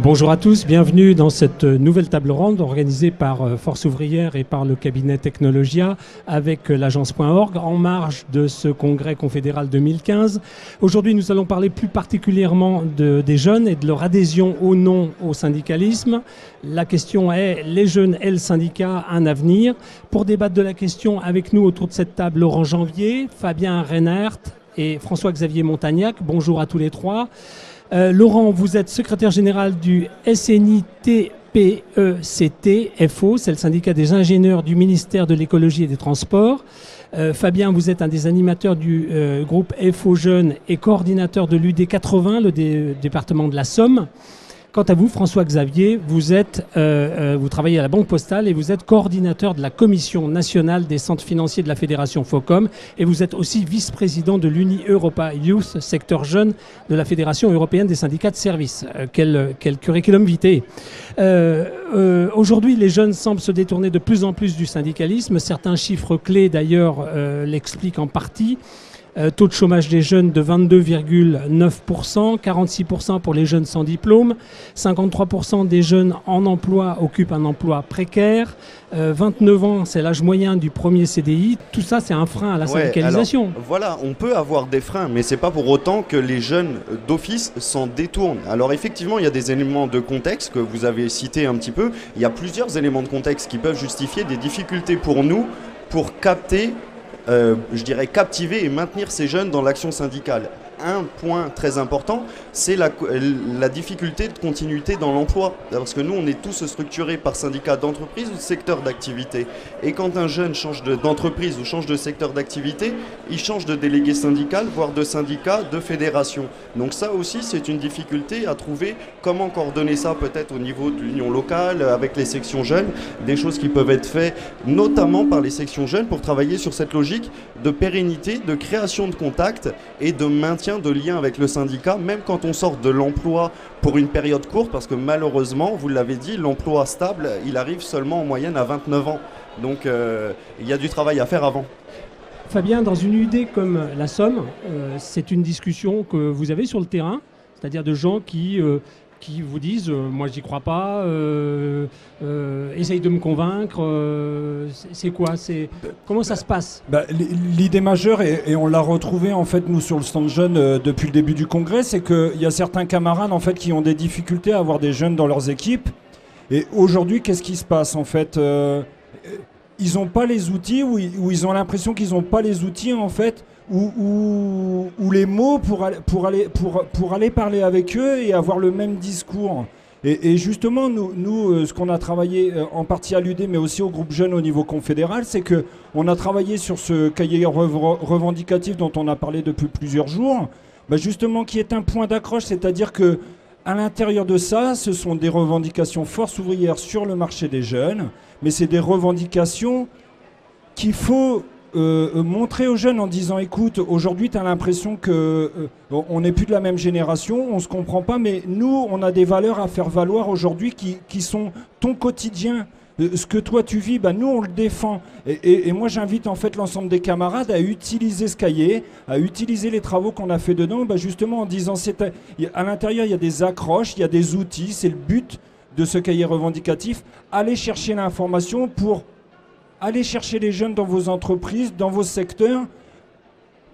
Bonjour à tous, bienvenue dans cette nouvelle table ronde organisée par Force Ouvrière et par le cabinet Technologia avec l'agence.org en marge de ce congrès confédéral 2015. Aujourd'hui, nous allons parler plus particulièrement des jeunes et de leur adhésion ou non au syndicalisme. La question est, les jeunes et le syndicat, un avenir? Pour débattre de la question, avec nous autour de cette table, Laurent Janvier, Fabien Reinert et François-Xavier Montagnac. Bonjour à tous les trois. Laurent, vous êtes secrétaire général du SNITPECT-FO, c'est le syndicat des ingénieurs du ministère de l'écologie et des transports. Fabien, vous êtes un des animateurs du groupe FO Jeunes et coordinateur de l'UD80, le département de la Somme. Quant à vous, François-Xavier, vous travaillez à la Banque Postale et vous êtes coordinateur de la Commission nationale des centres financiers de la Fédération FOCOM et vous êtes aussi vice-président de l'Uni Europa Youth, secteur jeune de la Fédération européenne des syndicats de services. Quel curriculum vitae. Aujourd'hui, les jeunes semblent se détourner de plus en plus du syndicalisme. Certains chiffres clés, d'ailleurs, l'expliquent en partie. Taux de chômage des jeunes de 22,9%, 46% pour les jeunes sans diplôme, 53% des jeunes en emploi occupent un emploi précaire, 29 ans c'est l'âge moyen du premier CDI, tout ça c'est un frein à la syndicalisation. Alors, voilà, on peut avoir des freins, mais c'est pas pour autant que les jeunes d'office s'en détournent. Alors effectivement, il y a des éléments de contexte que vous avez cités un petit peu, il y a plusieurs éléments de contexte qui peuvent justifier des difficultés pour nous pour capter je dirais captiver et maintenir ces jeunes dans l'action syndicale. Un point très important, c'est la difficulté de continuité dans l'emploi. Parce que nous, on est tous structurés par syndicat d'entreprise ou de secteur d'activité. Et quand un jeune change d'entreprise ou change de secteur d'activité, il change de délégué syndical, voire de syndicat, de fédération. Donc ça aussi, c'est une difficulté à trouver comment coordonner ça peut-être au niveau de l'union locale, avec les sections jeunes, des choses qui peuvent être faites notamment par les sections jeunes pour travailler sur cette logique de pérennité, de création de contacts et de maintien de liens avec le syndicat, même quand on sort de l'emploi pour une période courte, parce que malheureusement, vous l'avez dit, l'emploi stable, il arrive seulement en moyenne à 29 ans. Donc il y a du travail à faire avant. Fabien, dans une UD comme la Somme, c'est une discussion que vous avez sur le terrain, c'est-à-dire de gens qui vous disent moi j'y crois pas, essaye de me convaincre, c'est quoi, comment ça se passe? L'idée majeure, et on l'a retrouvée en fait nous sur le stand jeune depuis le début du congrès, c'est qu'il y a certains camarades en fait qui ont des difficultés à avoir des jeunes dans leurs équipes. Et aujourd'hui, qu'est-ce qui se passe en fait? Ils n'ont pas les outils, ou ils ont l'impression qu'ils n'ont pas les outils en fait, ou les mots pour aller parler avec eux et avoir le même discours. Et justement, nous ce qu'on a travaillé en partie à l'UD, mais aussi au groupe jeune au niveau confédéral, c'est qu'on a travaillé sur ce cahier revendicatif dont on a parlé depuis plusieurs jours, justement qui est un point d'accroche, c'est-à-dire que à l'intérieur de ça, ce sont des revendications force ouvrière sur le marché des jeunes, mais c'est des revendications qu'il faut montrer aux jeunes en disant écoute, aujourd'hui tu as l'impression qu'on n'est plus de la même génération, on ne se comprend pas, mais nous on a des valeurs à faire valoir aujourd'hui qui sont ton quotidien. Ce que toi tu vis, nous on le défend. Et moi j'invite en fait l'ensemble des camarades à utiliser ce cahier, à utiliser les travaux qu'on a fait dedans, justement en disant à l'intérieur il y a des accroches, il y a des outils, c'est le but de ce cahier revendicatif. Allez chercher l'information pour aller chercher les jeunes dans vos entreprises, dans vos secteurs,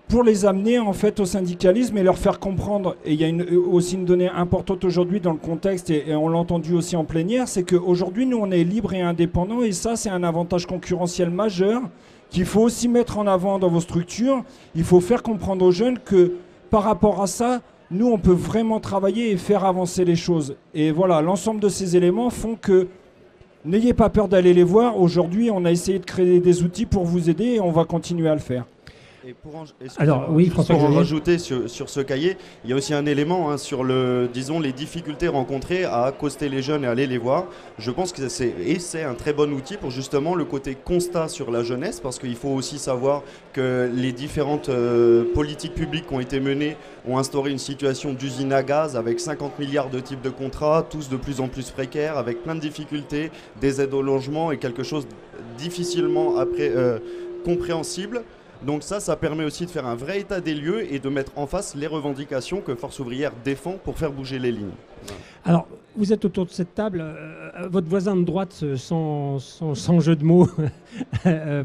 pour les amener en fait au syndicalisme et leur faire comprendre. Et il y a aussi une donnée importante aujourd'hui dans le contexte, et on l'a entendu aussi en plénière, c'est qu'aujourd'hui nous on est libre et indépendant, et ça c'est un avantage concurrentiel majeur qu'il faut aussi mettre en avant dans vos structures. Il faut faire comprendre aux jeunes que par rapport à ça, nous on peut vraiment travailler et faire avancer les choses. Et voilà, l'ensemble de ces éléments font que n'ayez pas peur d'aller les voir. Aujourd'hui, on a essayé de créer des outils pour vous aider et on va continuer à le faire. Et pour en rajouter sur ce cahier, il y a aussi un élément sur les difficultés rencontrées à accoster les jeunes et aller les voir. Je pense que c'est un très bon outil pour justement le côté constat sur la jeunesse, parce qu'il faut aussi savoir que les différentes politiques publiques qui ont été menées ont instauré une situation d'usine à gaz avec 50 milliards de types de contrats, tous de plus en plus précaires, avec plein de difficultés, des aides au logement et quelque chose difficilement compréhensible. Donc ça permet aussi de faire un vrai état des lieux et de mettre en face les revendications que Force Ouvrière défend pour faire bouger les lignes. Alors, Vous êtes autour de cette table. Votre voisin de droite, sans jeu de mots,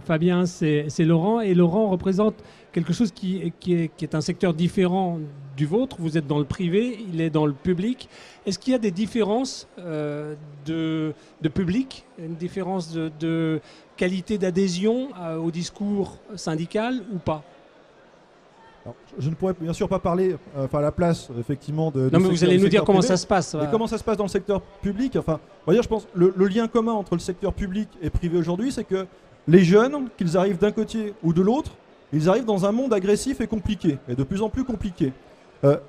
Fabien, c'est Laurent. Et Laurent représente quelque chose qui est un secteur différent du vôtre. Vous êtes dans le privé, il est dans le public. Est-ce qu'il y a des différences de public, une différence de qualité d'adhésion au discours syndical ou pas? Alors, je ne pourrais bien sûr pas parler à la place, effectivement, Non, mais vous allez nous dire comment privé. ça se passe. Mais comment ça se passe dans le secteur public? Enfin, on va dire, je pense, le lien commun entre le secteur public et privé aujourd'hui, c'est que les jeunes, qu'ils arrivent d'un côté ou de l'autre, ils arrivent dans un monde agressif et compliqué, et de plus en plus compliqué.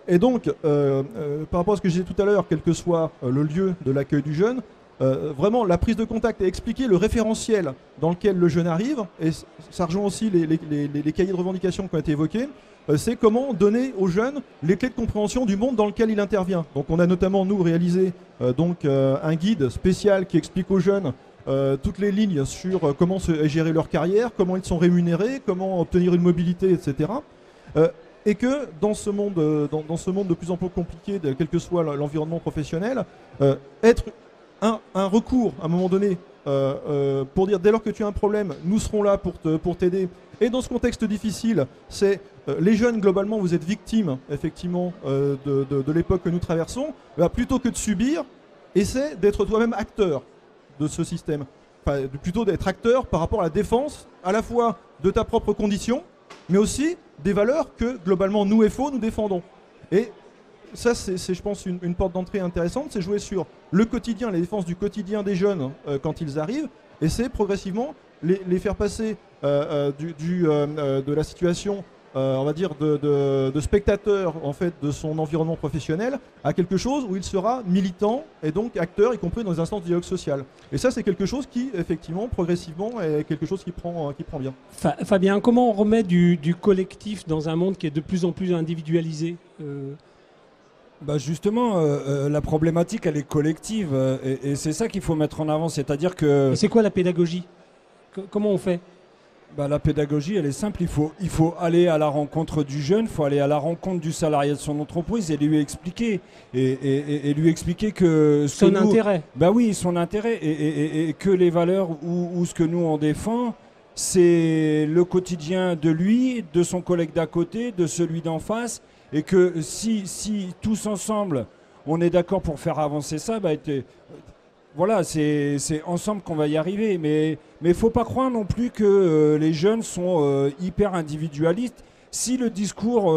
Et donc, par rapport à ce que je disais tout à l'heure, quel que soit le lieu de l'accueil du jeune, vraiment la prise de contact et expliquer le référentiel dans lequel le jeune arrive, et ça rejoint aussi les cahiers de revendication qui ont été évoqués, c'est comment donner aux jeunes les clés de compréhension du monde dans lequel il intervient. Donc on a notamment, nous, réalisé un guide spécial qui explique aux jeunes toutes les lignes sur comment gérer leur carrière, comment ils sont rémunérés, comment obtenir une mobilité, etc. Et que dans ce monde de plus en plus compliqué, quel que soit l'environnement professionnel, être un recours à un moment donné pour dire dès lors que tu as un problème, nous serons là pour t'aider. Et dans ce contexte difficile, c'est les jeunes, globalement, vous êtes victimes, effectivement, de l'époque que nous traversons. Plutôt que de subir, essaie d'être toi-même acteur de ce système. Enfin, plutôt d'être acteur par rapport à la défense, à la fois de ta propre condition, mais aussi des valeurs que, globalement, nous, FO, nous défendons. Et ça, c'est je pense, une porte d'entrée intéressante, c'est jouer sur le quotidien, la défense du quotidien des jeunes quand ils arrivent, et c'est progressivement les faire passer de la situation, on va dire, de spectateur en fait, de son environnement professionnel à quelque chose où il sera militant et donc acteur, y compris dans les instances de dialogue social. Et ça, c'est quelque chose qui, effectivement, progressivement, est quelque chose qui prend bien. Fabien, comment on remet du collectif dans un monde qui est de plus en plus individualisé Justement, la problématique, elle est collective, et c'est ça qu'il faut mettre en avant, c'est-à-dire que... Et c'est quoi la pédagogie? Comment on fait? La pédagogie, elle est simple, il faut aller à la rencontre du jeune, il faut aller à la rencontre du salarié de son entreprise et lui expliquer, et lui expliquer que... Son intérêt. Oui, son intérêt, et que les valeurs ou ce que nous on défend, c'est le quotidien de lui, de son collègue d'à côté, de celui d'en face, et que si tous ensemble, on est d'accord pour faire avancer ça, voilà, c'est ensemble qu'on va y arriver. Mais il ne faut pas croire non plus que les jeunes sont hyper individualistes. Si le discours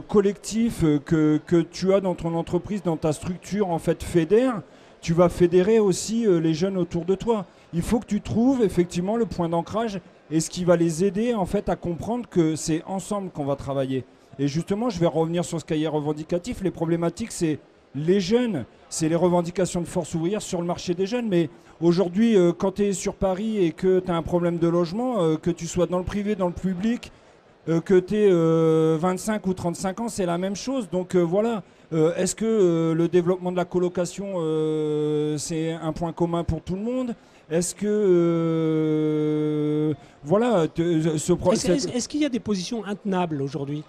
collectif que tu as dans ton entreprise, dans ta structure, en fait, fédère, tu vas fédérer aussi les jeunes autour de toi. Il faut que tu trouves effectivement le point d'ancrage et ce qui va les aider en fait à comprendre que c'est ensemble qu'on va travailler. Et justement, je vais revenir sur ce cahier revendicatif. Les problématiques, c'est les jeunes, c'est les revendications de force ouvrière sur le marché des jeunes. Mais aujourd'hui, quand tu es sur Paris et que tu as un problème de logement, que tu sois dans le privé, dans le public, que tu aies 25 ou 35 ans, c'est la même chose. Donc voilà, est-ce que le développement de la colocation, c'est un point commun pour tout le monde? Est-ce que... voilà... Est-ce qu'il y a des positions intenables aujourd'hui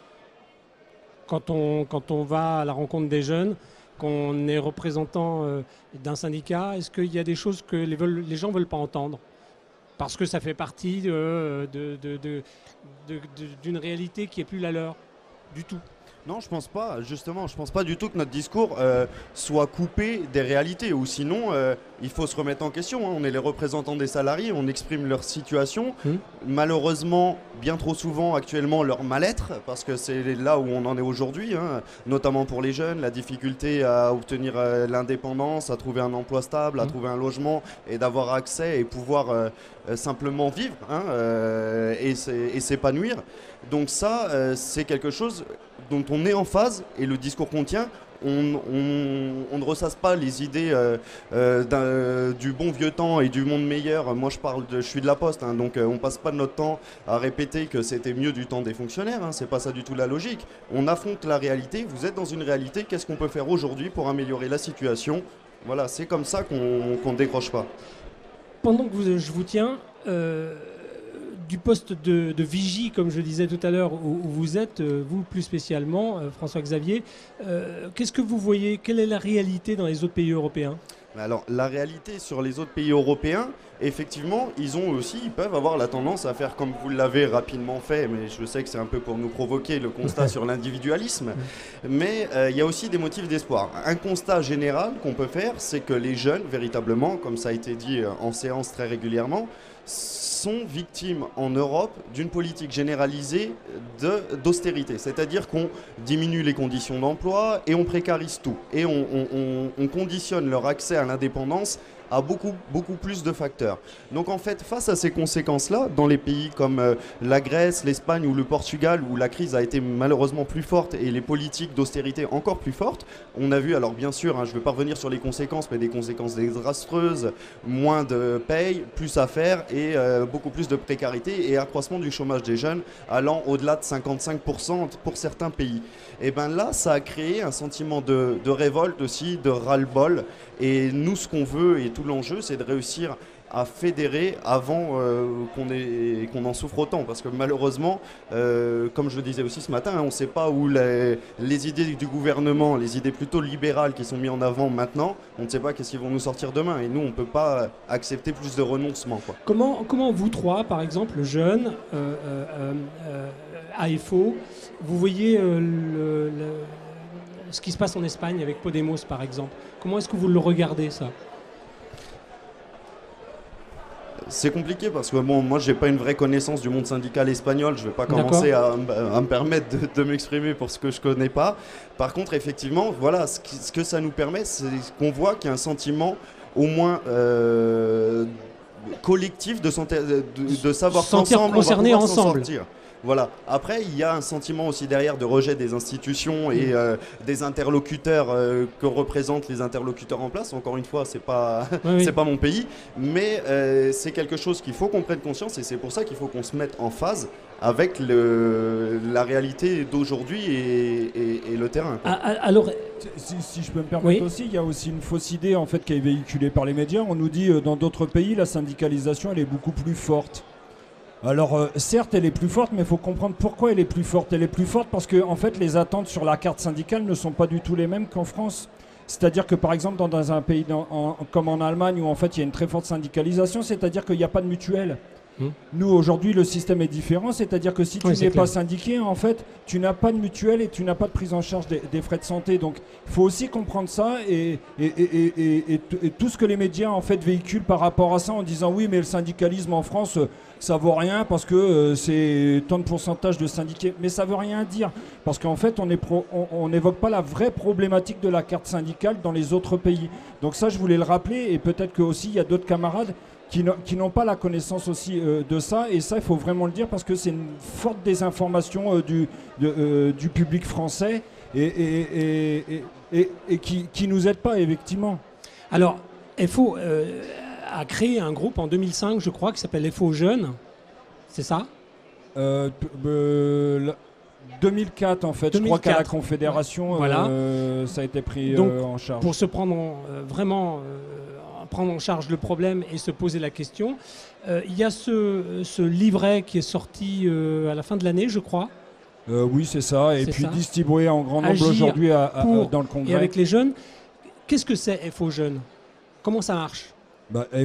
quand on va à la rencontre des jeunes, qu'on est représentant d'un syndicat, est-ce qu'il y a des choses que les gens ne veulent pas entendre? Parce que ça fait partie d'une réalité qui n'est plus la leur du tout. Non, je pense pas. Justement, je pense pas du tout que notre discours soit coupé des réalités. Ou sinon, il faut se remettre en question. Hein. On est les représentants des salariés, on exprime leur situation. Malheureusement, bien trop souvent actuellement, leur mal-être, parce que c'est là où on en est aujourd'hui, hein, notamment pour les jeunes, la difficulté à obtenir l'indépendance, à trouver un emploi stable, à trouver un logement et d'avoir accès et pouvoir simplement vivre et s'épanouir. Donc ça, c'est quelque chose dont on est en phase et le discours qu'on tient, on ne ressasse pas les idées du bon vieux temps et du monde meilleur. Moi je suis de la Poste, hein, donc on passe pas de notre temps à répéter que c'était mieux du temps des fonctionnaires, hein, c'est pas ça du tout la logique. On affronte la réalité, vous êtes dans une réalité, qu'est-ce qu'on peut faire aujourd'hui pour améliorer la situation? Voilà, c'est comme ça qu'on ne décroche pas. Pendant que je vous tiens, du poste de vigie, comme je disais tout à l'heure, où vous êtes, vous plus spécialement, François-Xavier, qu'est-ce que vous voyez? Quelle est la réalité dans les autres pays européens? Alors, la réalité sur les autres pays européens, effectivement, ils peuvent avoir la tendance à faire comme vous l'avez rapidement fait, mais je sais que c'est un peu pour nous provoquer le constat sur l'individualisme, mais il y a aussi des motifs d'espoir. Un constat général qu'on peut faire, c'est que les jeunes, véritablement, comme ça a été dit en séance très régulièrement, sont victimes en Europe d'une politique généralisée d'austérité. C'est-à-dire qu'on diminue les conditions d'emploi et on précarise tout. Et on conditionne leur accès à l'indépendance à beaucoup plus de facteurs. Donc en fait, face à ces conséquences-là, dans les pays comme la Grèce, l'Espagne ou le Portugal, où la crise a été malheureusement plus forte et les politiques d'austérité encore plus fortes, on a vu, alors bien sûr, je ne veux pas revenir sur les conséquences, mais des conséquences désastreuses, moins de paye, plus à faire et beaucoup plus de précarité et accroissement du chômage des jeunes allant au-delà de 55% pour certains pays. Et bien là, ça a créé un sentiment de révolte aussi, de ras-le-bol. Et nous, ce qu'on veut et tout l'enjeu, c'est de réussir à fédérer avant qu'on en souffre autant. Parce que malheureusement, comme je le disais aussi ce matin, on ne sait pas où les idées du gouvernement, les idées plutôt libérales qui sont mises en avant maintenant, on ne sait pas qu'est-ce qu'ils vont nous sortir demain. Et nous, on ne peut pas accepter plus de renoncement, quoi. Comment vous trois, par exemple, jeunes, AFO, vous voyez ce qui se passe en Espagne avec Podemos, par exemple? Comment est-ce que vous le regardez, ça? C'est compliqué parce que bon, moi j'ai pas une vraie connaissance du monde syndical espagnol, je vais pas commencer à me permettre de m'exprimer pour ce que je connais pas. Par contre, effectivement, voilà, ce que ça nous permet, c'est qu'on voit qu'il y a un sentiment au moins collectif de savoir qu'ensemble on va pouvoir s'en sortir. Voilà. Après, il y a un sentiment aussi derrière de rejet des institutions et des interlocuteurs que représentent les interlocuteurs en place. Encore une fois, c'est pas mon pays, mais c'est quelque chose qu'il faut qu'on prenne conscience et c'est pour ça qu'il faut qu'on se mette en phase avec la réalité d'aujourd'hui et le terrain, quoi. Alors, si je peux me permettre aussi, il y a aussi une fausse idée en fait qui est véhiculée par les médias. On nous dit dans d'autres pays, la syndicalisation elle est beaucoup plus forte. Alors certes elle est plus forte, mais il faut comprendre pourquoi elle est plus forte. Elle est plus forte parce que en fait les attentes sur la carte syndicale ne sont pas du tout les mêmes qu'en France. C'est-à-dire que par exemple dans un pays comme en Allemagne où en fait il y a une très forte syndicalisation, c'est-à-dire qu'il n'y a pas de mutuelle. Nous aujourd'hui le système est différent, c'est-à-dire que si tu n'es pas syndiqué, en fait tu n'as pas de mutuelle et tu n'as pas de prise en charge des frais de santé. Donc il faut aussi comprendre ça et tout ce que les médias en fait véhiculent par rapport à ça en disant oui mais le syndicalisme en France ça vaut rien parce que c'est tant de pourcentage de syndiqués, mais ça veut rien dire parce qu'en fait on n'évoque pas la vraie problématique de la carte syndicale dans les autres pays. Donc ça je voulais le rappeler et peut-être que aussi il y a d'autres camarades qui n'ont pas la connaissance aussi de ça, et ça il faut vraiment le dire parce que c'est une forte désinformation du public français et qui nous aide pas effectivement. Alors FO a créé un groupe en 2005 je crois qui s'appelle FO Jeunes, c'est ça? 2004 en fait, 2004. Je crois qu'à la Confédération voilà. Ça a été pris en charge. Pour se prendre prendre en charge le problème et se poser la question. Il y a ce livret qui est sorti à la fin de l'année, je crois. Oui, c'est ça. Et puis distribué en grand nombre aujourd'hui dans le Congrès. Et avec les jeunes. Qu'est-ce que c'est FO Jeunes? Comment ça marche?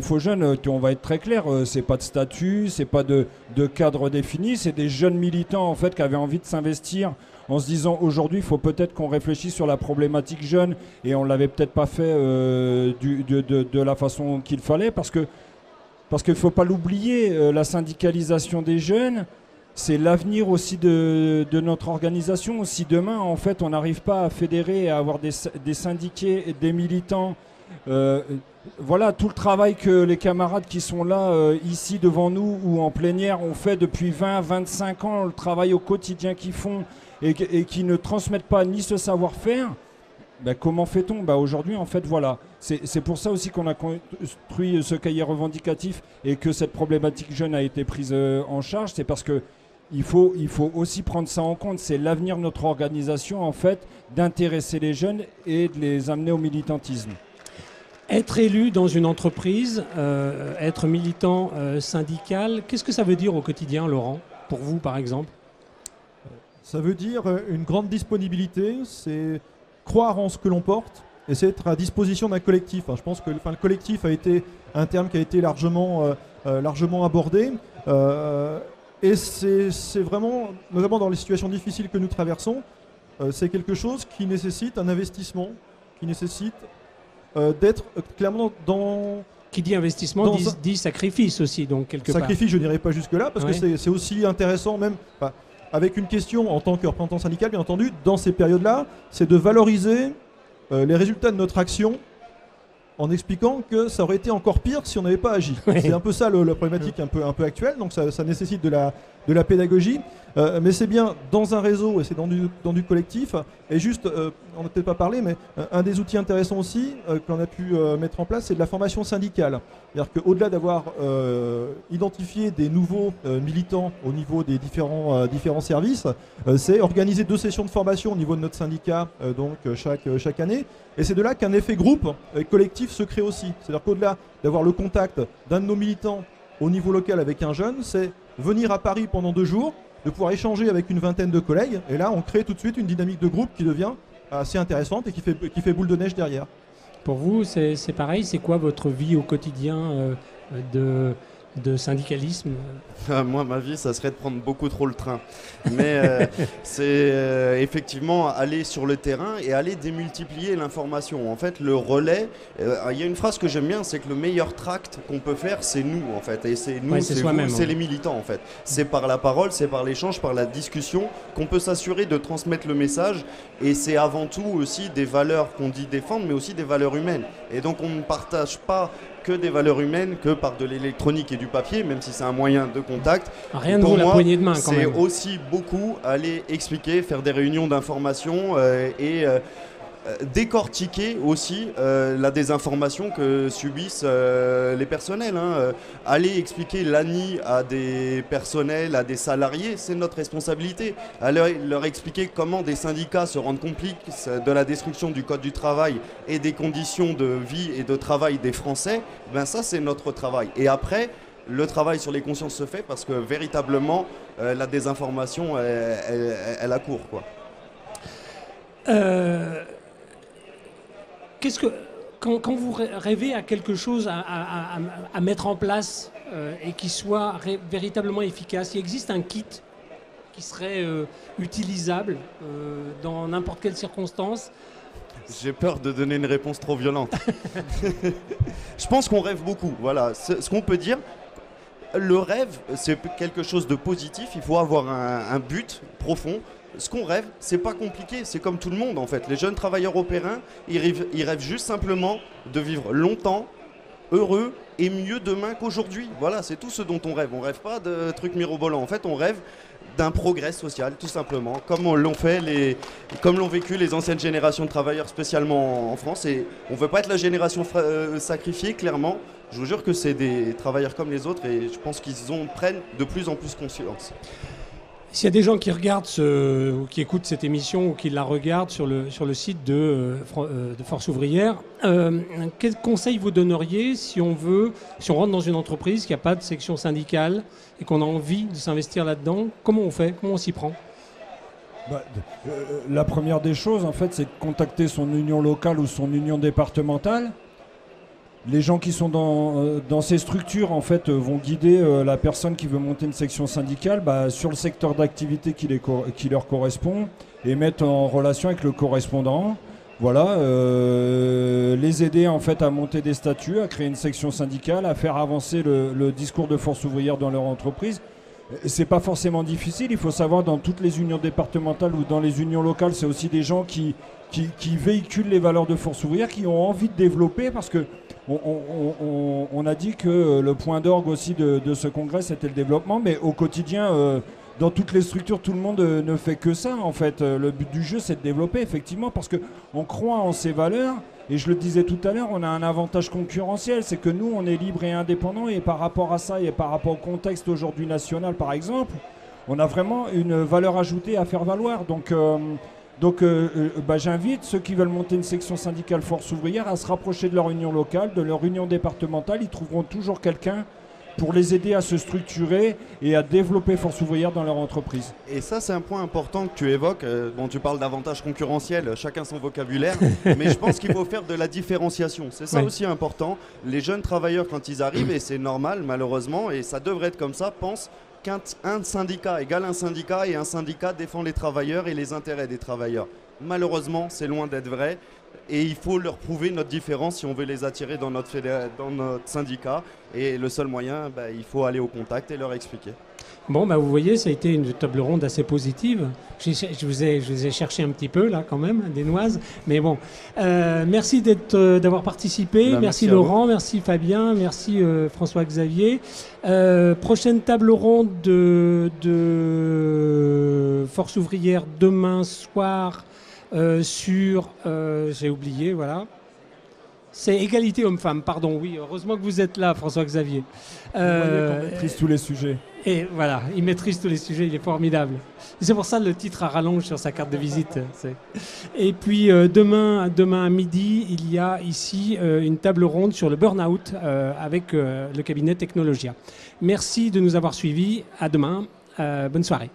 FO Jeunes, on va être très clair, c'est pas de statut, c'est pas de cadre défini, c'est des jeunes militants en fait qui avaient envie de s'investir en se disant aujourd'hui il faut peut-être qu'on réfléchisse sur la problématique jeune et on l'avait peut-être pas fait de la façon qu'il fallait parce qu'il faut pas l'oublier, la syndicalisation des jeunes c'est l'avenir aussi de notre organisation. Si demain en fait on n'arrive pas à fédérer et à avoir des syndiqués et des militants, voilà tout le travail que les camarades qui sont là ici devant nous ou en plénière ont fait depuis 20-25 ans, le travail au quotidien qu'ils font et qui ne transmettent pas ni ce savoir-faire, comment fait-on? Aujourd'hui en fait voilà, c'est pour ça aussi qu'on a construit ce cahier revendicatif et que cette problématique jeune a été prise en charge, c'est parce que il faut aussi prendre ça en compte, c'est l'avenir de notre organisation en fait, d'intéresser les jeunes et de les amener au militantisme. Être élu dans une entreprise, être militant syndical, qu'est-ce que ça veut dire au quotidien, Laurent, pour vous par exemple? Ça veut dire une grande disponibilité, c'est croire en ce que l'on porte et c'est être à disposition d'un collectif. Je pense que le collectif a été un terme qui a été largement abordé. Et c'est vraiment, notamment dans les situations difficiles que nous traversons, c'est quelque chose qui nécessite un investissement, qui nécessite d'être clairement dans... Qui dit investissement dit sacrifice aussi, donc quelque part. Sacrifice, je n'irai pas jusque-là, parce que c'est aussi intéressant même... avec une question en tant que représentant syndical, bien entendu, dans ces périodes-là, c'est de valoriser les résultats de notre action en expliquant que ça aurait été encore pire si on n'avait pas agi. Oui. C'est un peu ça la problématique un peu actuelle, donc ça nécessite de la pédagogie. Mais c'est bien dans un réseau et c'est dans du collectif. Et juste, on n'a peut-être pas parlé, mais un des outils intéressants aussi qu'on a pu mettre en place, c'est de la formation syndicale. C'est-à-dire qu'au-delà d'avoir identifié des nouveaux militants au niveau des différents services, c'est organiser 2 sessions de formation au niveau de notre syndicat chaque année. Et c'est de là qu'un effet groupe collectif se crée aussi. C'est-à-dire qu'au-delà d'avoir le contact d'un de nos militants au niveau local avec un jeune, c'est venir à Paris pendant 2 jours, de pouvoir échanger avec une vingtaine de collègues. Et là, on crée tout de suite une dynamique de groupe qui devient assez intéressante et qui fait boule de neige derrière. Pour vous, c'est pareil. C'est quoi votre vie au quotidien de syndicalisme? Moi, ma vie, ça serait de prendre beaucoup trop le train. Mais c'est effectivement aller sur le terrain et aller démultiplier l'information. En fait, le relais, il y a une phrase que j'aime bien, c'est que le meilleur tract qu'on peut faire, c'est nous, en fait. Et c'est nous, c'est vous, c'est les militants, en fait. C'est par la parole, c'est par l'échange, par la discussion qu'on peut s'assurer de transmettre le message. Et c'est avant tout aussi des valeurs qu'on dit défendre, mais aussi des valeurs humaines. Et donc, on ne partage pas que des valeurs humaines que par de l'électronique et du papier, même si c'est un moyen de contact. Rien ne vaut la poignée de main quand même. C'est aussi beaucoup aller expliquer, faire des réunions d'information et décortiquer aussi la désinformation que subissent les personnels. Aller expliquer l'ANI à des personnels, à des salariés, c'est notre responsabilité. Aller leur expliquer comment des syndicats se rendent complices de la destruction du code du travail et des conditions de vie et de travail des Français, ben ça c'est notre travail. Et après, le travail sur les consciences se fait parce que véritablement la désinformation elle a cours, quoi. Qu'est-ce que, quand vous rêvez à quelque chose à mettre en place et qui soit véritablement efficace, il existe un kit qui serait utilisable dans n'importe quelle circonstance? J'ai peur de donner une réponse trop violente. Je pense qu'on rêve beaucoup. Voilà, ce qu'on peut dire. Le rêve, c'est quelque chose de positif. Il faut avoir un but profond. Ce qu'on rêve, c'est pas compliqué, c'est comme tout le monde en fait. Les jeunes travailleurs opérins, ils rêvent juste simplement de vivre longtemps, heureux et mieux demain qu'aujourd'hui. Voilà, c'est tout ce dont on rêve. On rêve pas de trucs mirobolants. En fait, on rêve d'un progrès social, tout simplement, comme l'ont vécu les anciennes générations de travailleurs, spécialement en France. Et on veut pas être la génération sacrifiée, clairement. Je vous jure que c'est des travailleurs comme les autres et je pense qu'ils prennent de plus en plus conscience. S'il y a des gens qui regardent ou qui écoutent cette émission ou qui la regardent sur le site de Force Ouvrière, quel conseil vous donneriez si on rentre dans une entreprise qui n'a pas de section syndicale et qu'on a envie de s'investir là-dedans? Comment on fait? Comment on s'y prend? La première des choses, en fait, c'est de contacter son union locale ou son union départementale. Les gens qui sont dans ces structures en fait, vont guider la personne qui veut monter une section syndicale sur le secteur d'activité qui leur correspond et mettre en relation avec le correspondant. Voilà, les aider en fait, à monter des statuts, à créer une section syndicale, à faire avancer le discours de Force Ouvrière dans leur entreprise. C'est pas forcément difficile, il faut savoir dans toutes les unions départementales ou dans les unions locales, c'est aussi des gens qui véhiculent les valeurs de Force Ouvrière, qui ont envie de développer parce que on a dit que le point d'orgue aussi de ce congrès c'était le développement, mais au quotidien dans toutes les structures tout le monde ne fait que ça en fait. Le but du jeu c'est de développer effectivement parce qu'on croit en ces valeurs et je le disais tout à l'heure, on a un avantage concurrentiel, c'est que nous on est libre et indépendant et par rapport à ça et par rapport au contexte aujourd'hui national par exemple, on a vraiment une valeur ajoutée à faire valoir. Donc Donc j'invite ceux qui veulent monter une section syndicale Force ouvrière à se rapprocher de leur union locale, de leur union départementale. Ils trouveront toujours quelqu'un pour les aider à se structurer et à développer Force ouvrière dans leur entreprise. Et ça, c'est un point important que tu évoques. Bon, tu parles d'avantages concurrentiels, chacun son vocabulaire, mais je pense qu'il faut faire de la différenciation. C'est ça aussi important. Les jeunes travailleurs, quand ils arrivent, et c'est normal malheureusement, et ça devrait être comme ça, pensent qu'un syndicat égale un syndicat, et un syndicat défend les travailleurs et les intérêts des travailleurs. Malheureusement, c'est loin d'être vrai. Et il faut leur prouver notre différence si on veut les attirer dans notre syndicat. Et le seul moyen, il faut aller au contact et leur expliquer. Bon, vous voyez, ça a été une table ronde assez positive. Je vous ai cherché un petit peu, là, quand même, des noises. Mais bon, merci d'avoir participé. Merci Laurent, merci Fabien, merci François-Xavier. Prochaine table ronde de Force ouvrière demain soir sur... j'ai oublié, voilà. C'est égalité homme-femme, pardon, oui. Heureusement que vous êtes là, François-Xavier. Vous voyez qu'on maîtrise tous les sujets. Et voilà, il maîtrise tous les sujets, il est formidable. C'est pour ça le titre à rallonge sur sa carte de visite. Et puis demain à midi, il y a ici une table ronde sur le burn-out avec le cabinet Technologia. Merci de nous avoir suivis. À demain. Bonne soirée.